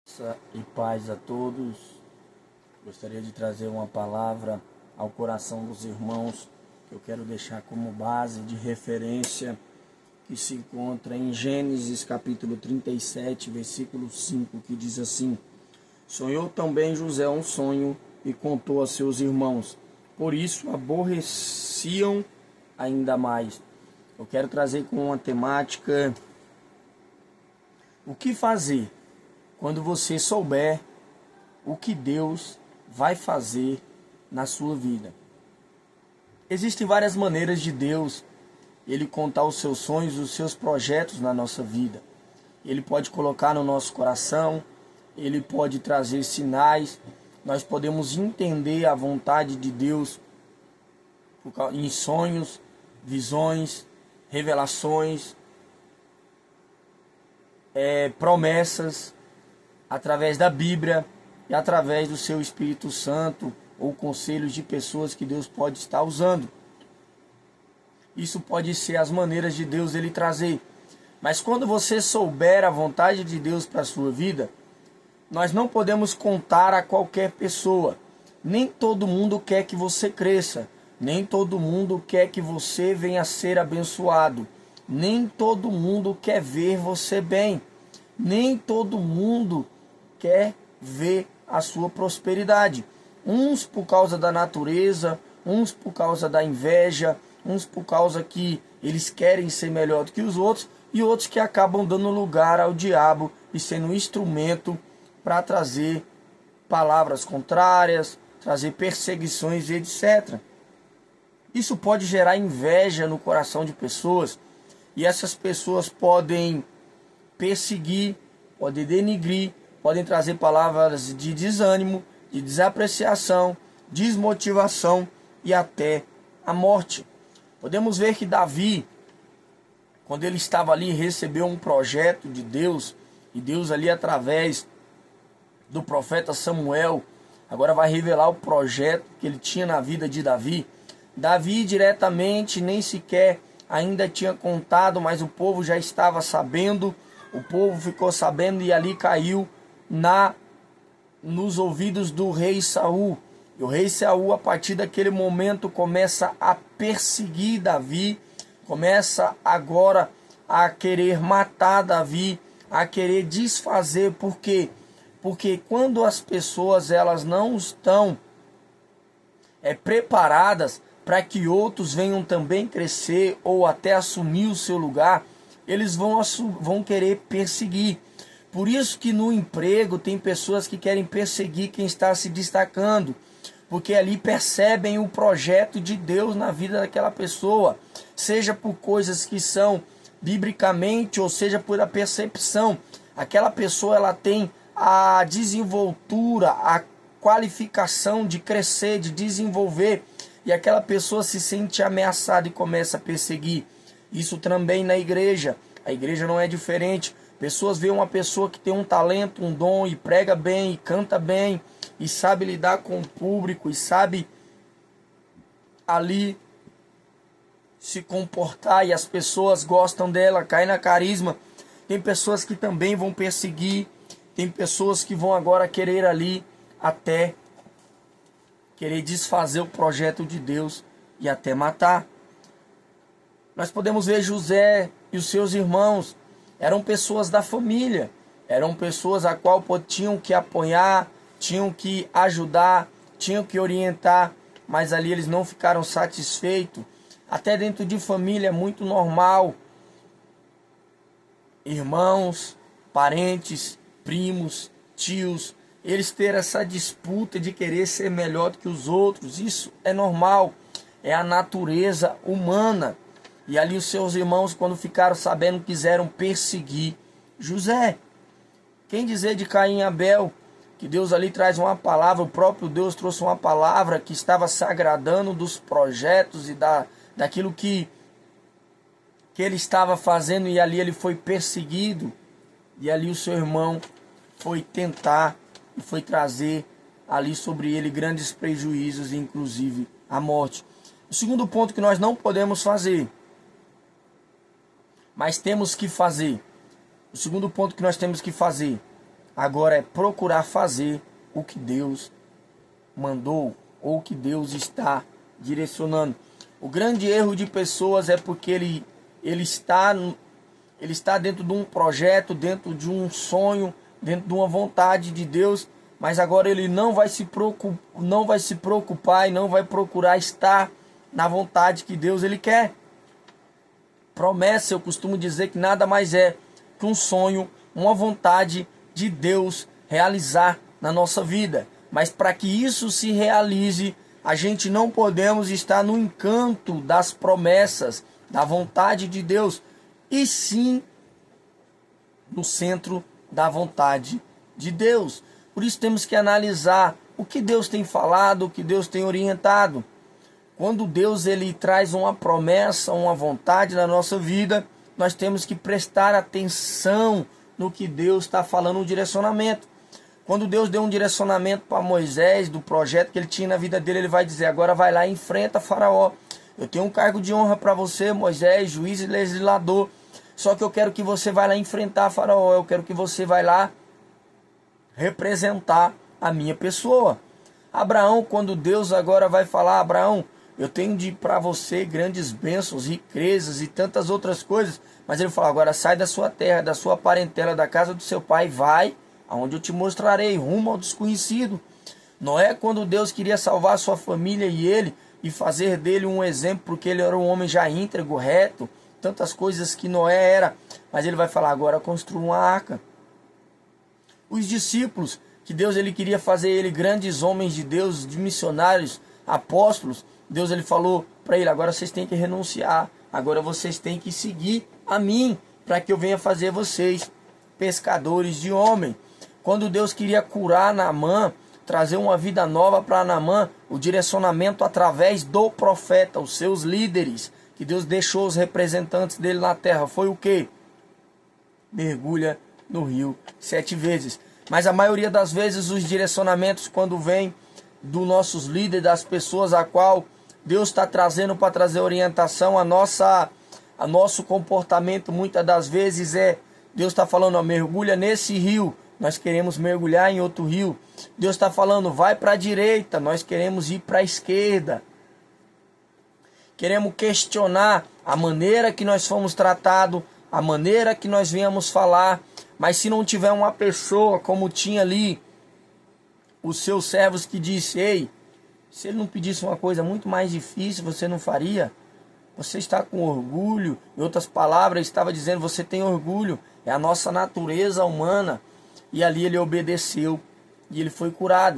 Graça e paz a todos. Gostaria de trazer uma palavra ao coração dos irmãos que eu quero deixar como base de referência, que se encontra em Gênesis capítulo 37, versículo 5, que diz assim: Sonhou também José um sonho e contou a seus irmãos, por isso aborreciam ainda mais. Eu quero trazer com uma temática: o que fazer quando você souber o que Deus vai fazer na sua vida. Existem várias maneiras de Deus, Ele contar os seus sonhos, os seus projetos na nossa vida. Ele pode colocar no nosso coração, Ele pode trazer sinais, nós podemos entender a vontade de Deus em sonhos, visões, revelações, promessas, através da Bíblia e através do seu Espírito Santo ou conselhos de pessoas que Deus pode estar usando. Isso pode ser as maneiras de Deus ele trazer. Mas quando você souber a vontade de Deus para a sua vida, nós não podemos contar a qualquer pessoa. Nem todo mundo quer que você cresça. Nem todo mundo quer que você venha a ser abençoado. Nem todo mundo quer ver você bem. Nem todo mundo quer ver a sua prosperidade. Uns por causa da natureza, uns por causa da inveja, uns por causa que eles querem ser melhor do que os outros, e outros que acabam dando lugar ao diabo e sendo um instrumento para trazer palavras contrárias, trazer perseguições e etc. Isso pode gerar inveja no coração de pessoas, e essas pessoas podem perseguir, podem denigrir, podem trazer palavras de desânimo, de desapreciação, desmotivação e até a morte. Podemos ver que Davi, quando ele estava ali, recebeu um projeto de Deus, e Deus ali através do profeta Samuel, agora vai revelar o projeto que ele tinha na vida de Davi. Davi diretamente nem sequer ainda tinha contado, mas o povo já estava sabendo, o povo ficou sabendo e ali caiu nos ouvidos do rei Saul. E o rei Saul, a partir daquele momento, começa a perseguir Davi, começa agora a querer matar Davi, a querer desfazer. Por quê? Porque quando as pessoas elas não estão preparadas para que outros venham também crescer ou até assumir o seu lugar, eles vão querer perseguir. Por isso que no emprego tem pessoas que querem perseguir quem está se destacando, porque ali percebem o projeto de Deus na vida daquela pessoa, seja por coisas que são biblicamente ou seja por a percepção. Aquela pessoa ela tem a desenvoltura, a qualificação de crescer, de desenvolver, e aquela pessoa se sente ameaçada e começa a perseguir. Isso também na igreja. A igreja não é diferente. Pessoas veem uma pessoa que tem um talento, um dom, e prega bem, e canta bem, e sabe lidar com o público, e sabe ali se comportar, e as pessoas gostam dela, cai na carisma. Tem pessoas que também vão perseguir, tem pessoas que vão agora querer ali até querer desfazer o projeto de Deus e até matar. Nós podemos ver José e os seus irmãos. Eram pessoas da família, eram pessoas a qual tinham que apoiar, tinham que ajudar, tinham que orientar, mas ali eles não ficaram satisfeitos. Até dentro de família é muito normal, irmãos, parentes, primos, tios, eles terem essa disputa de querer ser melhor do que os outros. Isso é normal, é a natureza humana. E ali os seus irmãos, quando ficaram sabendo, quiseram perseguir José. Quem dizer de Caim e Abel, que Deus ali traz uma palavra, o próprio Deus trouxe uma palavra que estava se agradando dos projetos e daquilo que ele estava fazendo, e ali ele foi perseguido, e ali o seu irmão foi tentar e foi trazer ali sobre ele grandes prejuízos, inclusive a morte. O segundo ponto que nós não podemos fazer, mas temos que fazer. O segundo ponto que nós temos que fazer agora é procurar fazer o que Deus mandou ou que Deus está direcionando. O grande erro de pessoas é porque ele está dentro de um projeto, dentro de um sonho, dentro de uma vontade de Deus, mas agora ele não vai se preocupar e não vai procurar estar na vontade que Deus ele quer. Promessa, eu costumo dizer que nada mais é que um sonho, uma vontade de Deus realizar na nossa vida. Mas para que isso se realize, a gente não podemos estar no encanto das promessas, da vontade de Deus, e sim no centro da vontade de Deus. Por isso temos que analisar o que Deus tem falado, o que Deus tem orientado. Quando Deus ele traz uma promessa, uma vontade na nossa vida, nós temos que prestar atenção no que Deus está falando, no direcionamento. Quando Deus deu um direcionamento para Moisés, do projeto que ele tinha na vida dele, ele vai dizer, agora vai lá e enfrenta Faraó. Eu tenho um cargo de honra para você, Moisés, juiz e legislador. Só que eu quero que você vá lá enfrentar Faraó. Eu quero que você vá lá representar a minha pessoa. Abraão, quando Deus agora vai falar, Abraão, eu tenho para você grandes bênçãos, riquezas e tantas outras coisas. Mas ele fala, agora sai da sua terra, da sua parentela, da casa do seu pai, vai aonde eu te mostrarei, rumo ao desconhecido. Noé, quando Deus queria salvar a sua família e ele, e fazer dele um exemplo, porque ele era um homem já íntegro, reto, tantas coisas que Noé era, mas ele vai falar, agora construa uma arca. Os discípulos, que Deus ele queria fazer ele grandes homens de Deus, de missionários, apóstolos, Deus ele falou para ele, agora vocês têm que renunciar, agora vocês têm que seguir a mim, para que eu venha fazer vocês pescadores de homem. Quando Deus queria curar Naamã, trazer uma vida nova para Naamã, o direcionamento através do profeta, os seus líderes, que Deus deixou os representantes dele na terra, foi o quê? Mergulha no rio 7 vezes. Mas a maioria das vezes os direcionamentos, quando vem dos nossos líderes, das pessoas a qual Deus está trazendo para trazer orientação, a nosso comportamento muitas das vezes é, Deus está falando, ó, mergulha nesse rio, nós queremos mergulhar em outro rio. Deus está falando, vai para a direita, nós queremos ir para a esquerda. Queremos questionar a maneira que nós fomos tratados, a maneira que nós viemos falar. Mas se não tiver uma pessoa, como tinha ali os seus servos que disse, ei, se ele não pedisse uma coisa muito mais difícil, você não faria? Você está com orgulho. Em outras palavras, estava dizendo, você tem orgulho. É a nossa natureza humana. E ali ele obedeceu e ele foi curado.